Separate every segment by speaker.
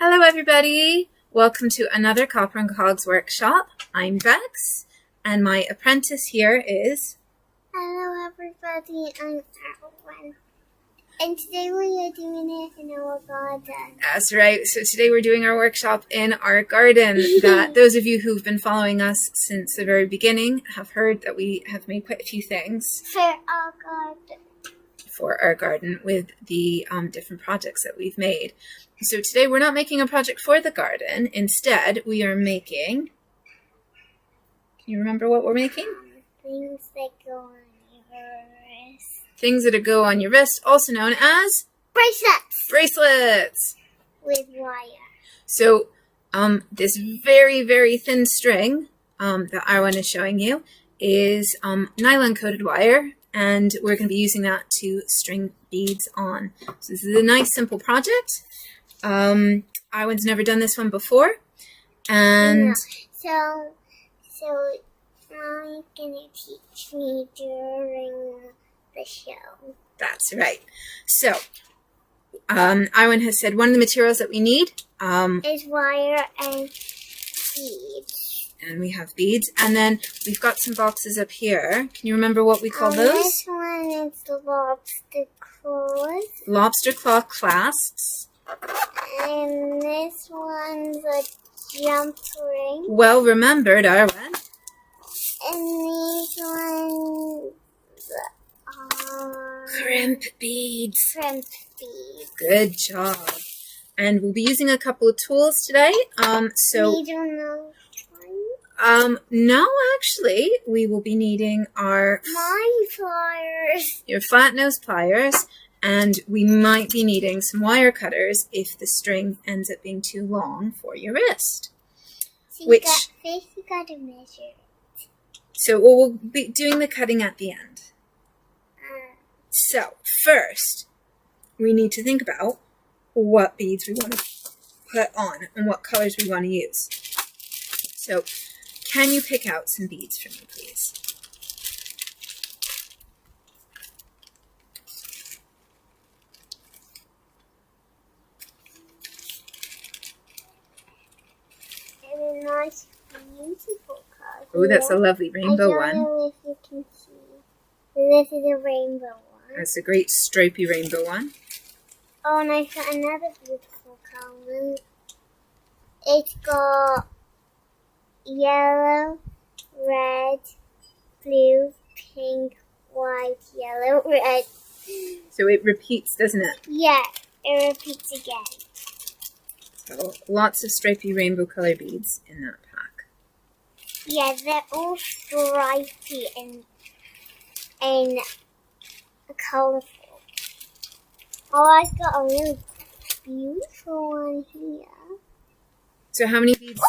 Speaker 1: Hello everybody! Welcome to another Copper and Cogs workshop. I'm Bex, and my apprentice here is...
Speaker 2: Hello everybody, I'm Erwin. And today we are doing it in our garden.
Speaker 1: That's right, so today we're doing our workshop in our garden. That those of you who've been following us since the very beginning have heard that we have made quite a few things
Speaker 2: For our garden.
Speaker 1: with the different projects that we've made. So today we're not making a project for the garden. Instead, we are making... Can you remember what we're making?
Speaker 2: Things that go on your wrist.
Speaker 1: Things that go on your wrist, also known as...
Speaker 2: Bracelets!
Speaker 1: bracelets!
Speaker 2: With wire.
Speaker 1: So this very, very thin string that Arwen is showing you is nylon coated wire, and we're going to be using that to string beads on. So this is a nice simple project. Arwen's never done this one before, and
Speaker 2: So Mommy's gonna teach me during the show.
Speaker 1: that's right. So Arwen has said one of the materials that we need
Speaker 2: Is wire and beads.
Speaker 1: and we have beads, and then we've got some boxes up here. Can you remember what we call those?
Speaker 2: This one is the lobster-claw.
Speaker 1: Lobster-claw clasps.
Speaker 2: And this one's a jump ring.
Speaker 1: Well remembered, Arwen.
Speaker 2: And these ones are
Speaker 1: Crimp beads.
Speaker 2: crimp beads.
Speaker 1: Good job. And we'll be using a couple of tools today.
Speaker 2: We don't know which one.
Speaker 1: No, actually, we will be needing
Speaker 2: My pliers.
Speaker 1: your flat nose pliers, and we might be needing some wire cutters if the string ends up being too long for your wrist.
Speaker 2: So
Speaker 1: Which-
Speaker 2: first you gotta measure.
Speaker 1: So we'll be doing the cutting at the end. So first, we need to think about what beads we want to put on and what colors we want to use. So can you pick out some beads for me, please?
Speaker 2: And a nice, beautiful color.
Speaker 1: Oh, that's a lovely rainbow
Speaker 2: I
Speaker 1: one.
Speaker 2: don't know if you can see. This is a rainbow one.
Speaker 1: That's a great stripy rainbow one.
Speaker 2: Oh, and I found another beautiful color. It's got yellow, red, blue, pink, white, yellow, red.
Speaker 1: So it repeats, doesn't it?
Speaker 2: Yeah, it repeats again.
Speaker 1: So lots of stripy rainbow color beads in that pack.
Speaker 2: Yeah, they're all stripy and colorful. Oh, I've got a really beautiful one here.
Speaker 1: So how many beads?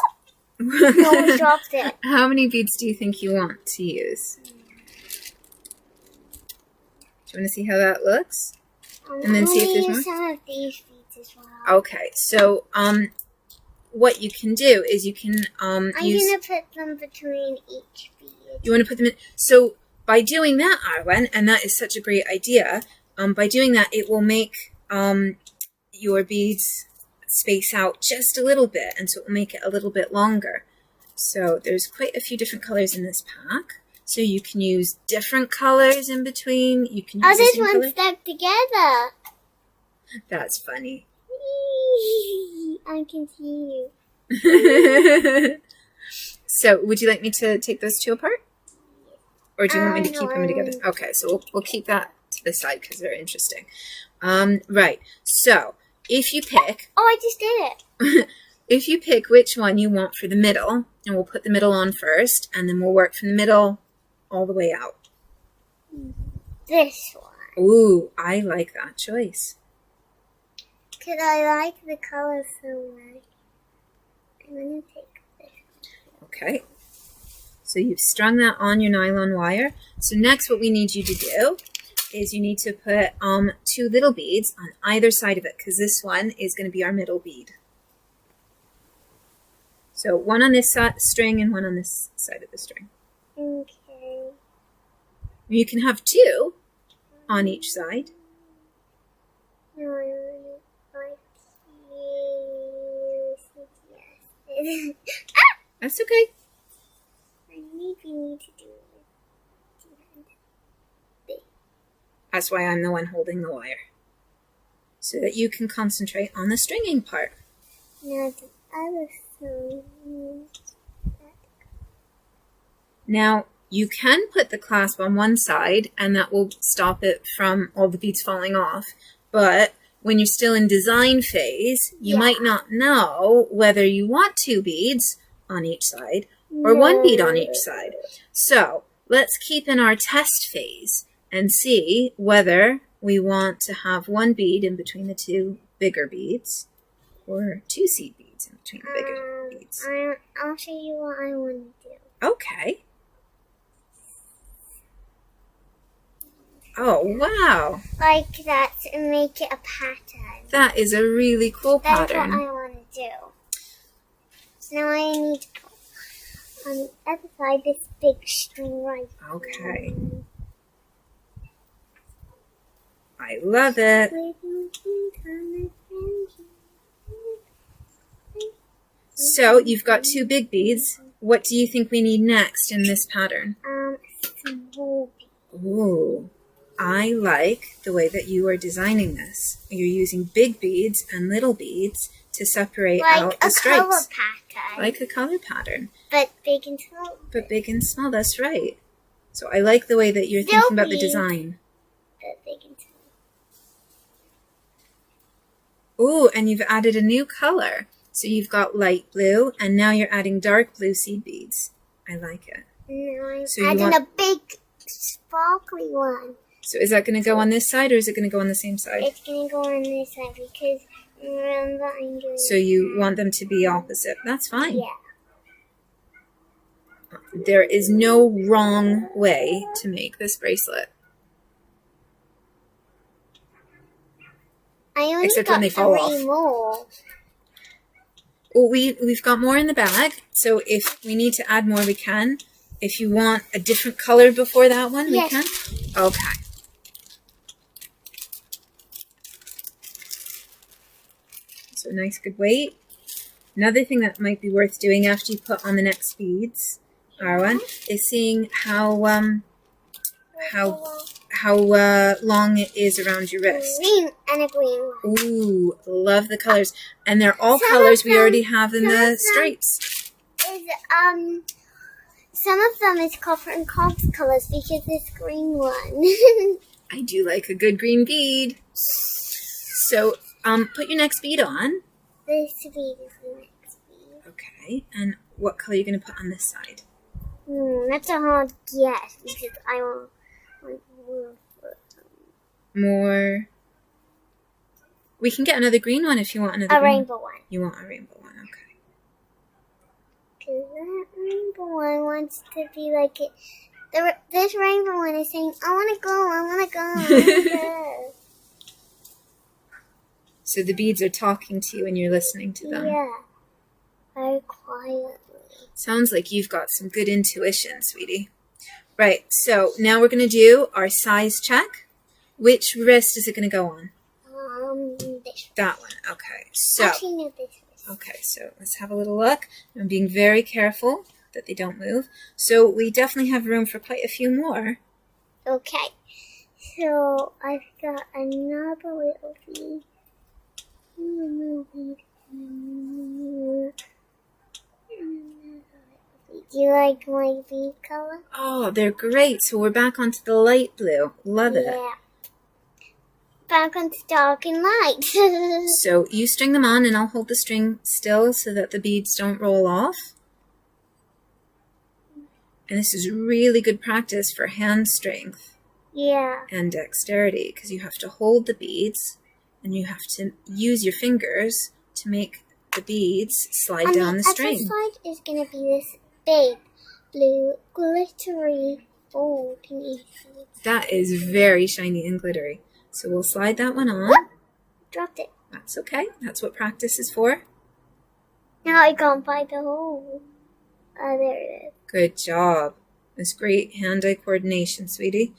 Speaker 2: No one dropped it.
Speaker 1: How many beads do you think you want to use? Do you want to see how that looks? And then see if there's more?
Speaker 2: Some of these beads as well.
Speaker 1: Okay, so what you can do is you can
Speaker 2: I'm
Speaker 1: use...
Speaker 2: gonna put them between each bead.
Speaker 1: You want to put them in... So by doing that, Arwen, and that is such a great idea, by doing that, it will make your beads space out just a little bit, and so it will make it a little bit longer. So there's quite a few different colors in this pack. So you can use different colors in between. You can use
Speaker 2: this
Speaker 1: the same
Speaker 2: one's
Speaker 1: color.
Speaker 2: stuck together.
Speaker 1: That's funny.
Speaker 2: I can see you.
Speaker 1: So would you like me to take those two apart? Or do you want me to
Speaker 2: No,
Speaker 1: keep them together? Okay, so we'll keep that to the side because they're interesting. Right, so if you pick...
Speaker 2: Oh, I just did it.
Speaker 1: If you pick which one you want for the middle, and we'll put the middle on first, and then we'll work from the middle all the way out.
Speaker 2: This one.
Speaker 1: Ooh, I like that choice.
Speaker 2: Because I like the color so much. I'm going to take this.
Speaker 1: Okay. So you've strung that on your nylon wire. So next what we need you to do is you need to put two little beads on either side of it, because this one is going to be our middle bead. So one on this string and one on this side of the string.
Speaker 2: Okay.
Speaker 1: You can have two on each side.
Speaker 2: No, I really like you.
Speaker 1: That's okay.
Speaker 2: I maybe need to do it.
Speaker 1: That's why I'm the one holding the wire. So that you can concentrate on the stringing part.
Speaker 2: Now the other side.
Speaker 1: Now, you can put the clasp on one side, and that will stop it from all the beads falling off. But when you're still in design phase, you might not know whether you want 2 beads on each side or 1 bead on each side. So let's keep in our test phase and see whether we want to have 1 bead in between the 2 bigger beads or 2 seed beads in between the bigger beads.
Speaker 2: I'll show you what I want to do.
Speaker 1: Okay. Oh, wow.
Speaker 2: Like that to make it a pattern.
Speaker 1: That is a really cool pattern.
Speaker 2: That's what I want to do. So now I need to put on the other side this big string right here.
Speaker 1: Okay. I love it. So you've got 2 big beads. What do you think we need next in this pattern?
Speaker 2: Small beads.
Speaker 1: Ooh, I like the way that you are designing this. You're using big beads and little beads to separate out the stripes.
Speaker 2: Like a color pattern.
Speaker 1: Like a color pattern.
Speaker 2: But big and small.
Speaker 1: But big and small, that's right. So I like the way that you're thinking about the design.
Speaker 2: But big and small.
Speaker 1: Ooh, and you've added a new color. So you've got light blue, and now you're adding dark blue seed beads. I like it.
Speaker 2: Now I'm
Speaker 1: So you
Speaker 2: adding
Speaker 1: want-
Speaker 2: a big sparkly one.
Speaker 1: So is that going to go on this side, or is it going to go on the same side?
Speaker 2: It's going to go on this side because remember I'm doing
Speaker 1: So you want them to be opposite. That's fine.
Speaker 2: Yeah.
Speaker 1: There is no wrong way to make this bracelet.
Speaker 2: I only
Speaker 1: Except
Speaker 2: got
Speaker 1: when they fall
Speaker 2: 3
Speaker 1: off.
Speaker 2: more.
Speaker 1: Well, we've got more in the bag, so if we need to add more, we can. If you want a different color before that one, we
Speaker 2: Yes.
Speaker 1: can. Okay. So nice, good weight. Another thing that might be worth doing after you put on the next beads, Arwen, is seeing how long it is around your wrist.
Speaker 2: Green and a green one.
Speaker 1: Ooh, love the colors. And they're all
Speaker 2: Some
Speaker 1: colors
Speaker 2: of
Speaker 1: we
Speaker 2: them-
Speaker 1: already have in
Speaker 2: some of
Speaker 1: the
Speaker 2: them-
Speaker 1: stripes.
Speaker 2: Some of them is copper and Cogs colors because this green one.
Speaker 1: I do like a good green bead. So, put your next bead on.
Speaker 2: This bead is the next bead.
Speaker 1: Okay, and what color are you going to put on this side?
Speaker 2: That's a hard guess because I want
Speaker 1: More. We can get another green one if you want another
Speaker 2: a
Speaker 1: green
Speaker 2: rainbow one.
Speaker 1: You want a rainbow one, okay.
Speaker 2: Because that rainbow one wants to be like it. This rainbow one is saying, I want to go, I want to go, I want to go.
Speaker 1: So the beads are talking to you and you're listening to them.
Speaker 2: Yeah. Very quietly.
Speaker 1: Sounds like you've got some good intuition, sweetie. Right, so now we're going to do our size check. Which wrist is it going to go on?
Speaker 2: This.
Speaker 1: That one, okay. So,
Speaker 2: Actually, no, this one.
Speaker 1: okay, so let's have a little look. I'm being very careful that they don't move. So we definitely have room for quite a few more.
Speaker 2: Okay. So, I've got another little bead. Do you like my bead color?
Speaker 1: Oh, they're great. So we're back onto the light blue. Love it.
Speaker 2: Yeah. Back onto dark and light.
Speaker 1: So you string them on and I'll hold the string still so that the beads don't roll off. And this is really good practice for hand strength
Speaker 2: Yeah.
Speaker 1: and dexterity because you have to hold the beads and you have to use your fingers to make the beads slide down the
Speaker 2: the
Speaker 1: string.
Speaker 2: other side is going to be this big blue glittery ball. Can you see it?
Speaker 1: That is very shiny and glittery. So we'll slide that one on.
Speaker 2: Dropped it.
Speaker 1: That's okay. That's what practice is for.
Speaker 2: Now I can't find the hole. Oh, there it is.
Speaker 1: Good job. That's great hand-eye coordination, sweetie.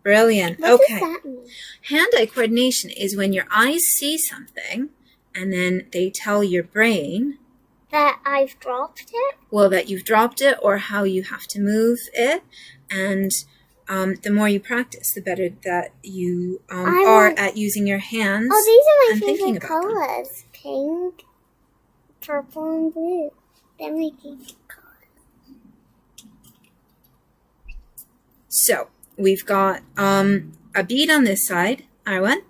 Speaker 1: Brilliant.
Speaker 2: What
Speaker 1: Okay.
Speaker 2: does that mean?
Speaker 1: Hand-eye coordination is when your eyes see something and then they tell your brain
Speaker 2: That I've dropped it?
Speaker 1: Well, that you've dropped it or how you have to move it. And the more you practice, the better that you are at using your hands.
Speaker 2: Oh, these are
Speaker 1: and
Speaker 2: my
Speaker 1: thinking
Speaker 2: favorite
Speaker 1: about them.
Speaker 2: colors. Pink, purple, and blue. They're my favorite colors.
Speaker 1: So, we've got a bead on this side, Arwen.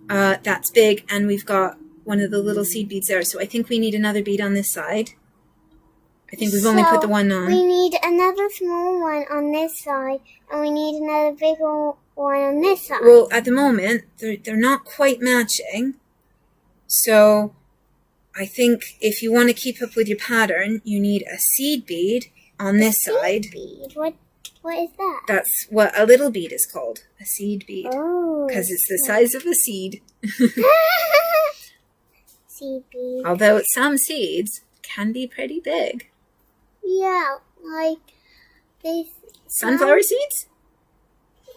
Speaker 1: That's big, and we've got one of the little seed beads there. So I think we need another bead on this side. I think we've only put the one on.
Speaker 2: We need another small one on this side, and we need another bigger one on this side.
Speaker 1: Well, at the moment, they're not quite matching. So I think if you want to keep up with your pattern, you need a seed bead on this side.
Speaker 2: Seed bead? What is that?
Speaker 1: That's what a little bead is called, a seed bead.
Speaker 2: Oh.
Speaker 1: Because it's the size of a seed.
Speaker 2: Seed bead.
Speaker 1: Although some seeds can be pretty big.
Speaker 2: Yeah, like this.
Speaker 1: Sunflower seeds?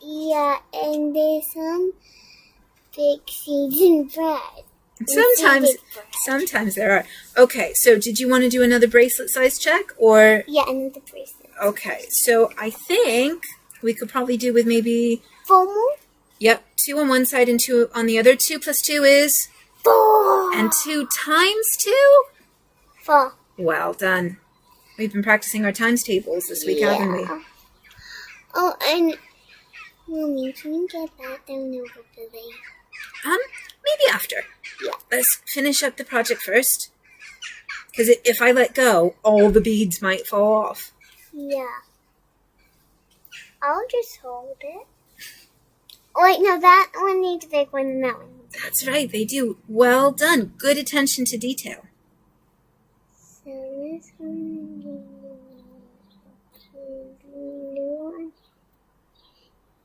Speaker 2: Yeah, and there's some big seeds in bread.
Speaker 1: Sometimes there are. Okay, so did you want to do another bracelet size check or?
Speaker 2: Yeah, another bracelet.
Speaker 1: Okay, so I think we could probably do with maybe
Speaker 2: 4 more?
Speaker 1: Yep, 2 on one side and 2 on the other. 2 plus 2 is
Speaker 2: 4.
Speaker 1: And 2 times 2?
Speaker 2: 4.
Speaker 1: Well done. We've been practicing our times tables this week, haven't we?
Speaker 2: Oh, and Mommy, can you get that down over the
Speaker 1: Maybe after.
Speaker 2: Yeah.
Speaker 1: Let's finish up the project first. Because if I let go, all the beads might fall off.
Speaker 2: Yeah. I'll just hold it. Wait, no, that one needs a big one and that one.
Speaker 1: That's right, they do. Well done. Good attention to detail.
Speaker 2: So this one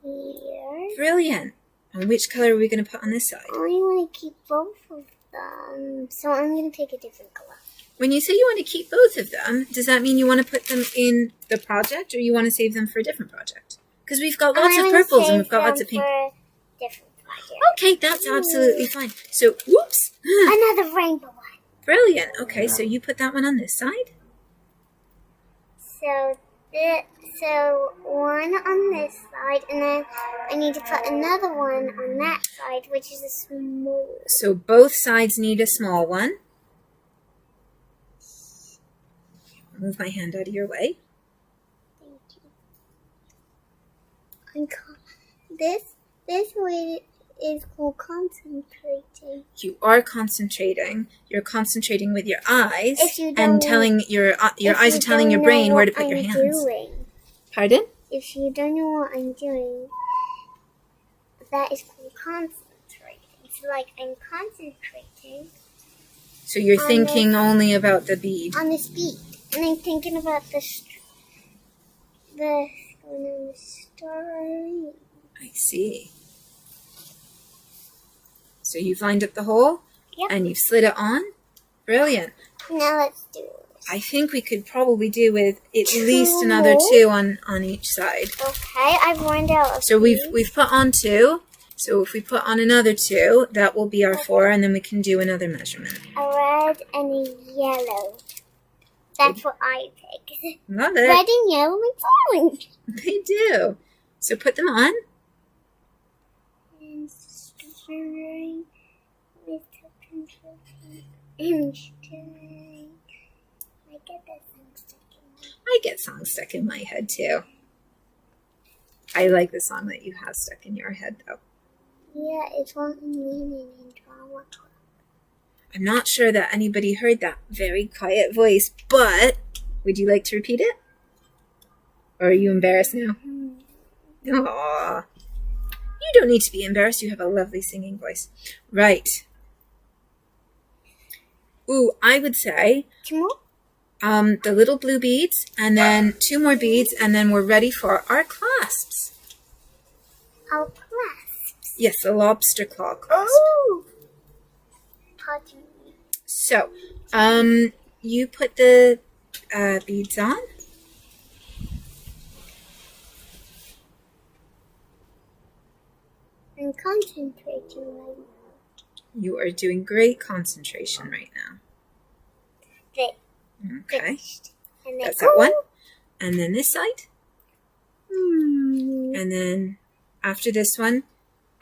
Speaker 2: here.
Speaker 1: Brilliant. And which color are we going to put on this side?
Speaker 2: I want to keep both of them, so I'm going to pick a different color.
Speaker 1: When you say you want to keep both of them, does that mean you want to put them in the project or you want to save them for a different project? Because we've got lots of purples and we've got lots of pink.
Speaker 2: Different project.
Speaker 1: Okay, that's absolutely fine. So, whoops.
Speaker 2: Another rainbow one.
Speaker 1: Brilliant. Okay, so you put that one on this side.
Speaker 2: So one on this side, and then I need to put another one on that side, which is a small.
Speaker 1: So both sides need a small one. Move my hand out of your way.
Speaker 2: Thank you. This way is called concentrating.
Speaker 1: You are concentrating. You're concentrating with your eyes
Speaker 2: And
Speaker 1: telling your eyes are telling your brain where to put your hands. Pardon?
Speaker 2: If you don't know what I'm doing, that is called concentrating. So, like, I'm concentrating.
Speaker 1: So you're thinking only about the bead.
Speaker 2: On this bead. And I'm thinking about the story.
Speaker 1: I see. So you've lined up the hole?
Speaker 2: Yep.
Speaker 1: And you've slid it on? Brilliant.
Speaker 2: Now let's do it.
Speaker 1: I think we could probably do with at least another 2 on each side.
Speaker 2: Okay, I've worn out.
Speaker 1: So we've put on 2. So if we put on another 2, that will be our 4, and then we can do another measurement.
Speaker 2: A red and a yellow. That's what I pick.
Speaker 1: Love it.
Speaker 2: Red and yellow make orange.
Speaker 1: They do. So put them on.
Speaker 2: And stirring with the control and stirring.
Speaker 1: I get songs stuck in my head too. I like the song that you have stuck in your head though.
Speaker 2: Yeah, it's one meaning in drama.
Speaker 1: I'm not sure that anybody heard that very quiet voice, but would you like to repeat it? Or are you embarrassed now? Aww. You don't need to be embarrassed. You have a lovely singing voice. Right. Ooh, I would say
Speaker 2: 2 more?
Speaker 1: the little blue beads, and then 2 more beads, and then we're ready for our clasps.
Speaker 2: Our clasps.
Speaker 1: Yes, the lobster-claw clasp.
Speaker 2: Oh! Pardon me.
Speaker 1: So, you put the beads on.
Speaker 2: I'm concentrating right now.
Speaker 1: You are doing great concentration right now. Okay.
Speaker 2: And then,
Speaker 1: That's that one. And then this side.
Speaker 2: Hmm.
Speaker 1: And then after this one,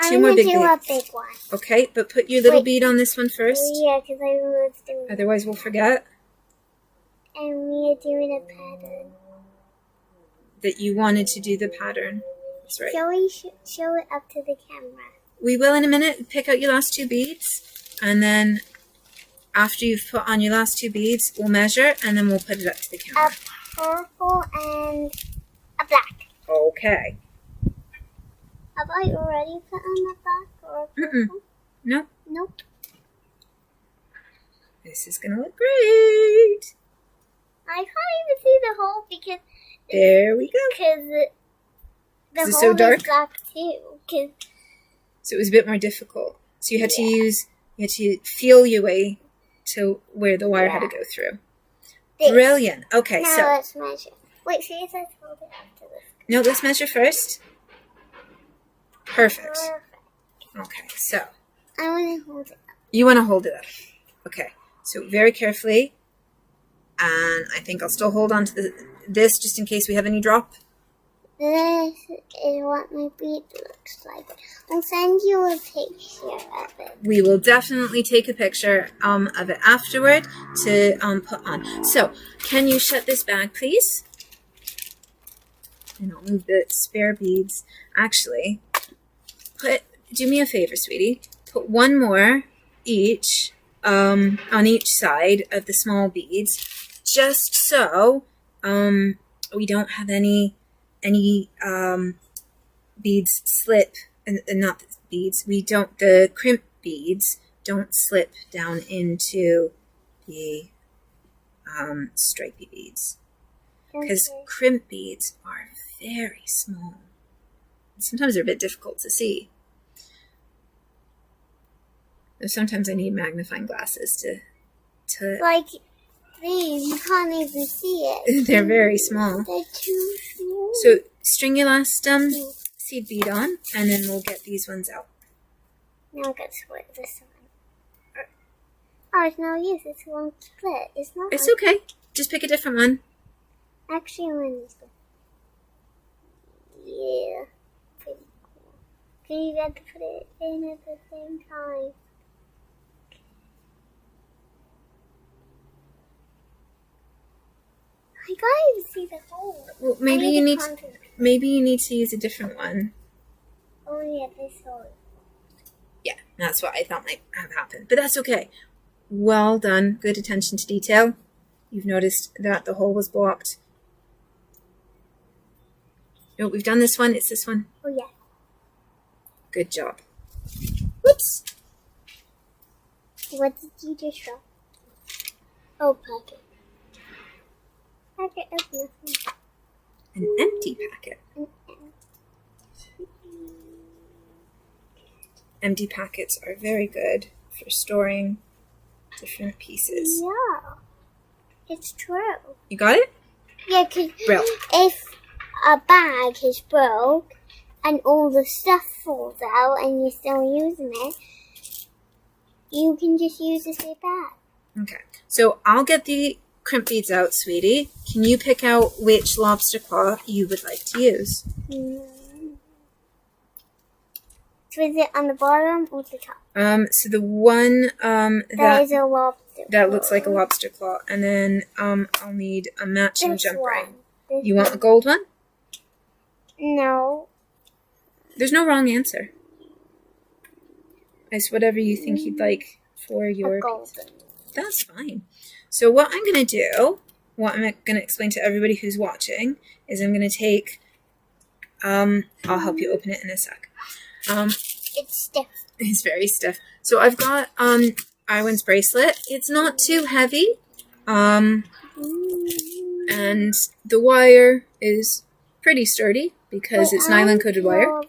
Speaker 2: I'm
Speaker 1: two more
Speaker 2: gonna
Speaker 1: big
Speaker 2: do a
Speaker 1: beads.
Speaker 2: big one.
Speaker 1: Okay, but put your little
Speaker 2: Wait.
Speaker 1: bead on this one first.
Speaker 2: Yeah, because I was doing it.
Speaker 1: Otherwise we'll forget
Speaker 2: And we are doing a pattern.
Speaker 1: that you wanted to do the pattern. That's right.
Speaker 2: Shall we show it up to the camera?
Speaker 1: We will in a minute. Pick out your last two beads. And then after you've put on your last two beads, we'll measure and then we'll put it up to the camera.
Speaker 2: A purple and a black.
Speaker 1: Okay.
Speaker 2: Have I already put on a black or a purple?
Speaker 1: Nope.
Speaker 2: Nope.
Speaker 1: This is going to look great.
Speaker 2: I can't even see the hole because
Speaker 1: There we go.
Speaker 2: The
Speaker 1: Is it
Speaker 2: hole
Speaker 1: so dark?
Speaker 2: is black too.
Speaker 1: So it was a bit more difficult. So you had to feel your way to where the wire had to go through.
Speaker 2: This.
Speaker 1: Brilliant. Okay,
Speaker 2: Now
Speaker 1: so
Speaker 2: let's measure. Wait, see if I hold it up to this.
Speaker 1: no, let's measure first. Perfect. Okay, so
Speaker 2: I want to hold it up.
Speaker 1: you want to hold it up. Okay, so very carefully. And I think I'll still hold on to this just in case we have any drop.
Speaker 2: This is what my bead looks like. I'll send you a picture of it.
Speaker 1: We will definitely take a picture of it afterward to put on. So, can you shut this bag, please? And I'll move the spare beads. Actually, do me a favor, sweetie. Put one more each on each side of the small beads, just so we don't have any beads slip, and not the beads. The crimp beads don't slip down into the stripy beads, because crimp beads are very small. Sometimes they're a bit difficult to see. Sometimes I need magnifying glasses to
Speaker 2: like these, you can't even see it.
Speaker 1: They're very small.
Speaker 2: They're too small.
Speaker 1: So string your last seed bead on, and then we'll get these ones out.
Speaker 2: Now I'm gonna split this one. Oh, it's no use. It's one split. It's not.
Speaker 1: It's okay. Just pick a different one.
Speaker 2: Actually, one is good. Yeah, pretty cool. So you got to put it in at the same time. I can't even see the hole.
Speaker 1: Well, maybe you need to use a different one.
Speaker 2: Oh yeah, this hole.
Speaker 1: Yeah, that's what I thought might have happened. But that's okay. Well done. Good attention to detail. You've noticed that the hole was blocked. No, we've done this one. It's this one.
Speaker 2: Oh yeah.
Speaker 1: Good job. Whoops.
Speaker 2: What did you just draw? Oh, packet. Packet of nothing.
Speaker 1: An empty packet. Empty packets are very good for storing different pieces.
Speaker 2: Yeah, it's true.
Speaker 1: You got it?
Speaker 2: Yeah, because
Speaker 1: Brill.
Speaker 2: if a bag is broke and all the stuff falls out and you're still using it, you can just use the same bag.
Speaker 1: Okay. So I'll get the crimp beads out, sweetie. Can you pick out which lobster claw you would like to use?
Speaker 2: So is it on the bottom or the top?
Speaker 1: So the one
Speaker 2: That is a lobster.
Speaker 1: that looks like a lobster claw, and then I'll need a matching
Speaker 2: This
Speaker 1: jump ring.
Speaker 2: one.
Speaker 1: You want the gold one?
Speaker 2: No.
Speaker 1: There's no wrong answer. It's whatever you think you'd like for your
Speaker 2: A gold.
Speaker 1: That's fine. So what I'm going to do, what I'm going to explain to everybody who's watching, is I'm going to take, I'll help you open it in a sec.
Speaker 2: It's stiff.
Speaker 1: It's very stiff. So I've got Iwan's bracelet. It's not too heavy. And the wire is pretty sturdy because it's nylon coated wire.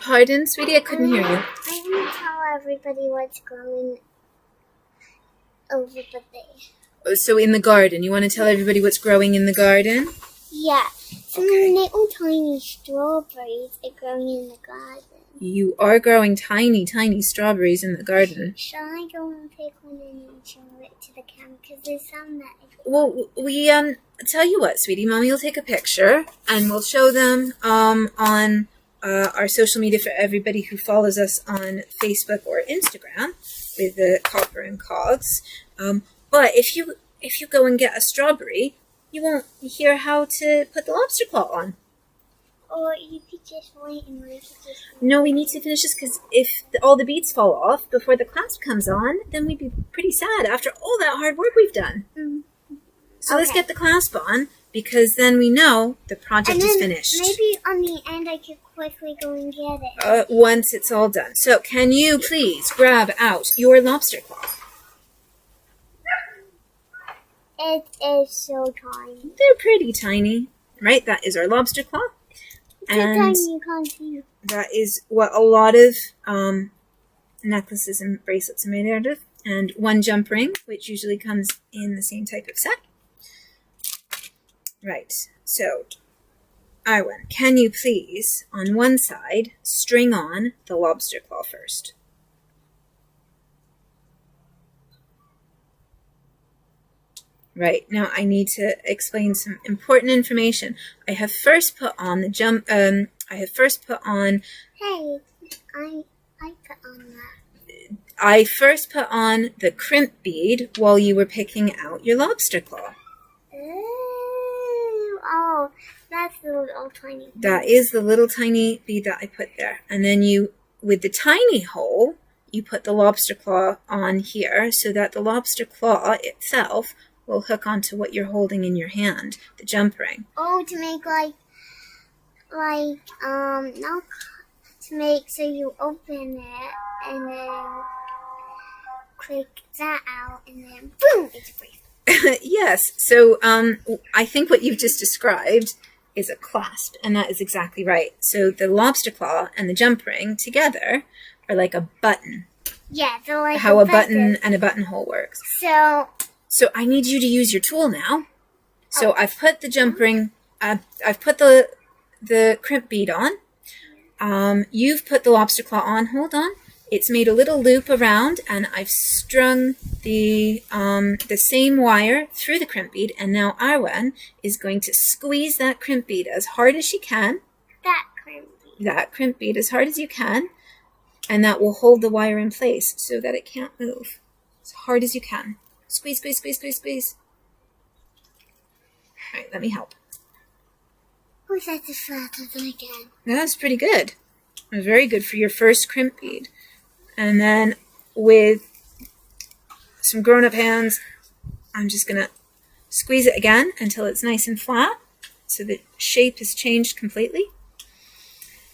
Speaker 1: Pardon, sweetie, I couldn't hear you.
Speaker 2: I want to tell everybody what's growing over there.
Speaker 1: So in the garden, you want to tell everybody what's growing in the garden?
Speaker 2: Yeah. Some little tiny strawberries are growing in the garden.
Speaker 1: You are growing tiny, tiny strawberries in the garden.
Speaker 2: Shall I go and pick one and then show it to the camera? Because there's some that...
Speaker 1: Well, we, tell you what, sweetie, Mommy will take a picture and we'll show them, on, our social media for everybody who follows us on Facebook or Instagram with the Copper and Cogs. But if you go and get a strawberry, you won't hear how to put the lobster claw on.
Speaker 2: Or you could just wait and we could just...
Speaker 1: No, we need to finish this because if all the beads fall off before the clasp comes on, then we'd be pretty sad after all that hard work we've done. So let's get the clasp on because then we know the project is finished.
Speaker 2: Maybe on the end I could quickly go and get it.
Speaker 1: Once it's all done. So can you please grab out your lobster claw?
Speaker 2: It is so tiny.
Speaker 1: They're pretty tiny, right? That is our lobster claw.
Speaker 2: It's so tiny you can't see.
Speaker 1: That is what a lot of necklaces and bracelets are made out of. And one jump ring, which usually comes in the same type of set. Right, so Arwen, can you please, on one side, string on the lobster claw first? Right, now I need to explain some important information. I have first put on the
Speaker 2: Hey, I put on that.
Speaker 1: I first put on the crimp bead while you were picking out your lobster claw.
Speaker 2: Oh, that's the little tiny bead.
Speaker 1: That is the little tiny bead that I put there. And then you, with the tiny hole, you put the lobster claw on here so that the lobster claw itself will hook onto what you're holding in your hand, the jump ring.
Speaker 2: Oh, to make no, to make so you open it and then click that out and then boom, it's a bracelet.
Speaker 1: Yes, so I think what you've just described is a clasp, and that is exactly right. So the lobster claw and the jump ring together are like a button.
Speaker 2: Yeah, so like
Speaker 1: how a button and a buttonhole works.
Speaker 2: So
Speaker 1: I need you to use your tool now. So I've put the jump ring, I've put the crimp bead on. You've put the lobster claw on. Hold on. It's made a little loop around, and I've strung the same wire through the crimp bead, and now Arwen is going to squeeze that crimp bead as hard as she can. That crimp bead as hard as you can, and that will hold the wire in place so that it can't move. As hard as you can. Squeeze, squeeze, squeeze, squeeze, squeeze. All right, let me help.
Speaker 2: Oh, that's as flat as I can.
Speaker 1: That's pretty good. It was very good for your first crimp bead. And then with some grown-up hands, I'm just going to squeeze it again until it's nice and flat so the shape has changed completely.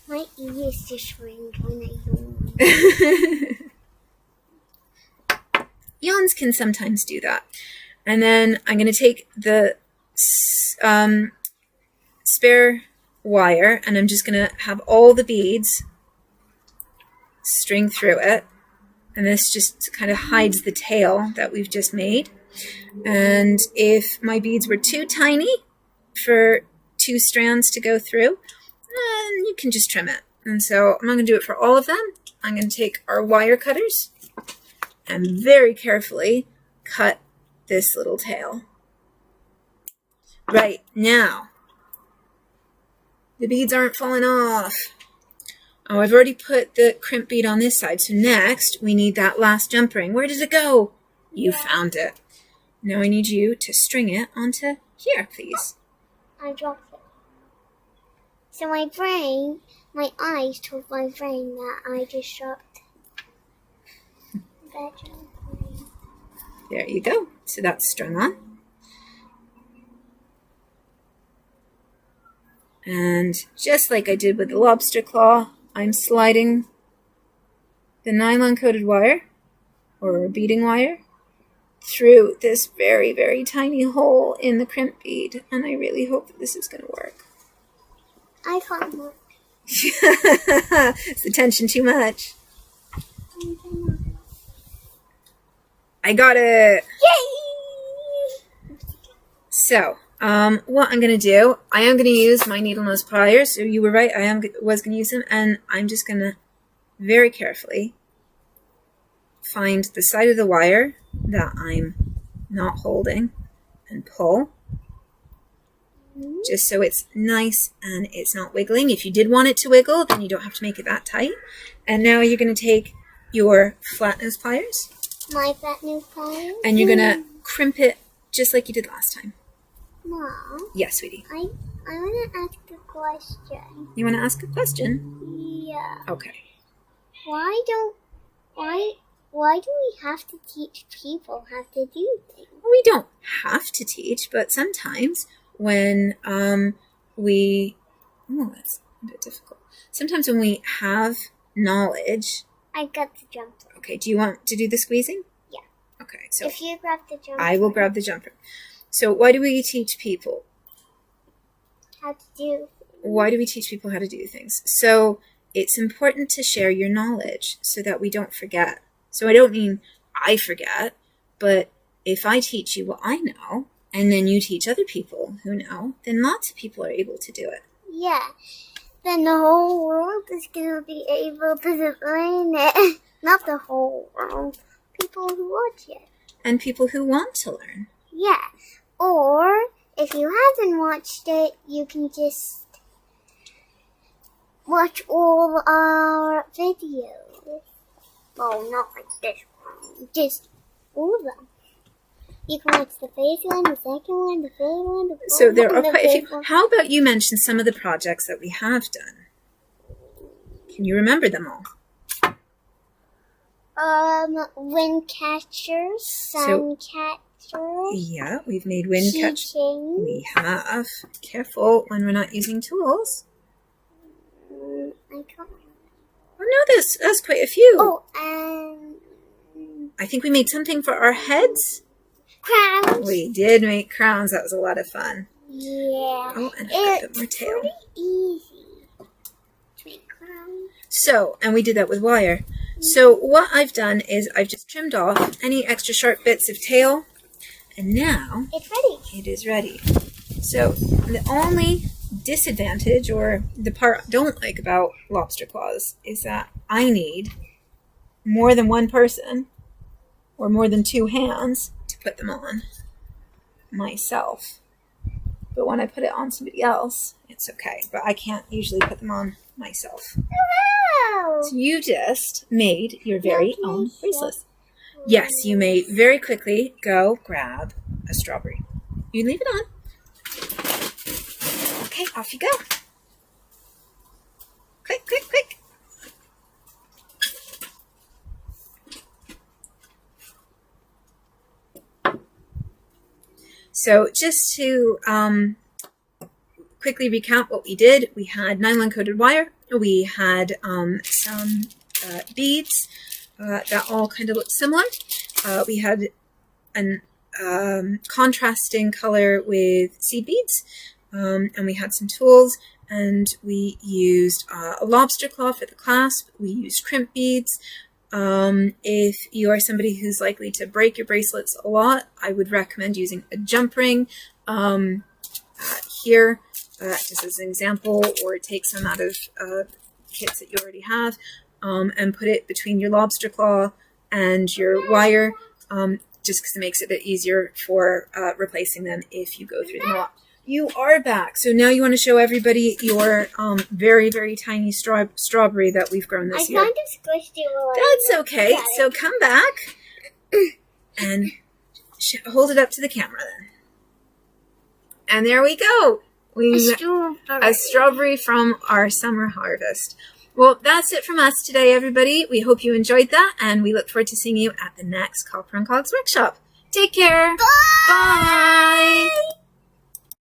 Speaker 2: My ears just shrink when I yawn.
Speaker 1: Yawns can sometimes do that. And then I'm going to take the spare wire and I'm just going to have all the beads string through it, and this just kind of hides the tail that we've just made. And if my beads were too tiny for 2 strands to go through, then you can just trim it. And so I'm not going to do it for all of them. I'm going to take our wire cutters and very carefully cut this little tail. Right, now the beads aren't falling off. Oh, I've already put the crimp bead on this side, so next we need that last jump ring. Where did it go? You found it. Now I need you to string it onto here, please.
Speaker 2: I dropped it. So my eyes told my brain that I just dropped that jump ring.
Speaker 1: There you go. So that's strung on. And just like I did with the lobster claw, I'm sliding the nylon coated wire or beading wire through this very, very tiny hole in the crimp bead. And I really hope that this is going to work.
Speaker 2: I can't work.
Speaker 1: It's the tension too much. I got it.
Speaker 2: Yay!
Speaker 1: So, what I'm going to do, I am going to use my needle nose pliers. So you were right, was going to use them. And I'm just going to very carefully find the side of the wire that I'm not holding and pull, just so it's nice and it's not wiggling. If you did want it to wiggle, then you don't have to make it that tight. And now you're going to take your flat nose pliers.
Speaker 2: My flat nose pliers?
Speaker 1: And you're going to crimp it just like you did last time.
Speaker 2: Mom?
Speaker 1: Yes, sweetie.
Speaker 2: I want to ask a question.
Speaker 1: You want to ask a question?
Speaker 2: Yeah.
Speaker 1: Okay.
Speaker 2: Why do we have to teach people how to do things?
Speaker 1: We don't have to teach, but sometimes when that's a bit difficult. Sometimes when we have knowledge.
Speaker 2: I got the jumper.
Speaker 1: Okay, do you want to do the squeezing?
Speaker 2: Yeah.
Speaker 1: Okay, so
Speaker 2: if you grab the jumper.
Speaker 1: I will grab the jumper. So why do we teach people?
Speaker 2: How to do things.
Speaker 1: Why do we teach people how to do things? So it's important to share your knowledge so that we don't forget. So I don't mean I forget, but if I teach you what I know, and then you teach other people who know, then lots of people are able to do it.
Speaker 2: Yeah. Then the whole world is going to be able to learn it. Not the whole world. People who watch it.
Speaker 1: And people who want to learn.
Speaker 2: Yeah. Or, if you haven't watched it, you can just watch all our videos. Well, not like this one. Just all of them. You can watch the first one, the second one, the third one, the fourth one.
Speaker 1: So there are quite a few. How about you mention some of the projects that we have done? Can you remember them all?
Speaker 2: Wind catchers, sun catchers.
Speaker 1: Yeah, we've made wind catchers.
Speaker 2: Keychains.
Speaker 1: We have. Careful when we're not using tools.
Speaker 2: I can't remember.
Speaker 1: Oh no, that's quite a few.
Speaker 2: Oh, and
Speaker 1: I think we made something for our heads.
Speaker 2: crowns.
Speaker 1: We did make crowns. That was a lot of fun.
Speaker 2: Yeah.
Speaker 1: Oh, and a bit more tail.
Speaker 2: Pretty easy to make crowns.
Speaker 1: So, and we did that with wire. So what I've done is I've just trimmed off any extra sharp bits of tail. And now
Speaker 2: It's ready.
Speaker 1: it is ready. So the only disadvantage, or the part I don't like about lobster claws, is that I need more than one person or more than two hands to put them on myself. But when I put it on somebody else, it's okay. But I can't usually put them on myself.
Speaker 2: Wow.
Speaker 1: So you just made your very own bracelet. Yes, you may very quickly go grab a strawberry. You leave it on. Okay, off you go. Quick, quick, quick. So just to quickly recap what we did, we had nylon coated wire, we had some beads that all kind of looked similar. We had an contrasting color with seed beads, and we had some tools, and we used a lobster claw for the clasp. We used crimp beads. If you are somebody who's likely to break your bracelets a lot, I would recommend using a jump ring here, just as an example, or take some out of kits that you already have, and put it between your lobster claw and your wire, just because it makes it a bit easier for replacing them if you go through them a lot. You are back. So now you want to show everybody your very, very tiny strawberry that we've grown this year.
Speaker 2: I kind of squished it.
Speaker 1: That's okay. So come back and hold it up to the camera then. And there we go. A strawberry from our summer harvest. Well, that's it from us today, everybody. We hope you enjoyed that, and we look forward to seeing you at the next Copper and Cogs workshop. Take care.
Speaker 2: Bye.
Speaker 1: Bye.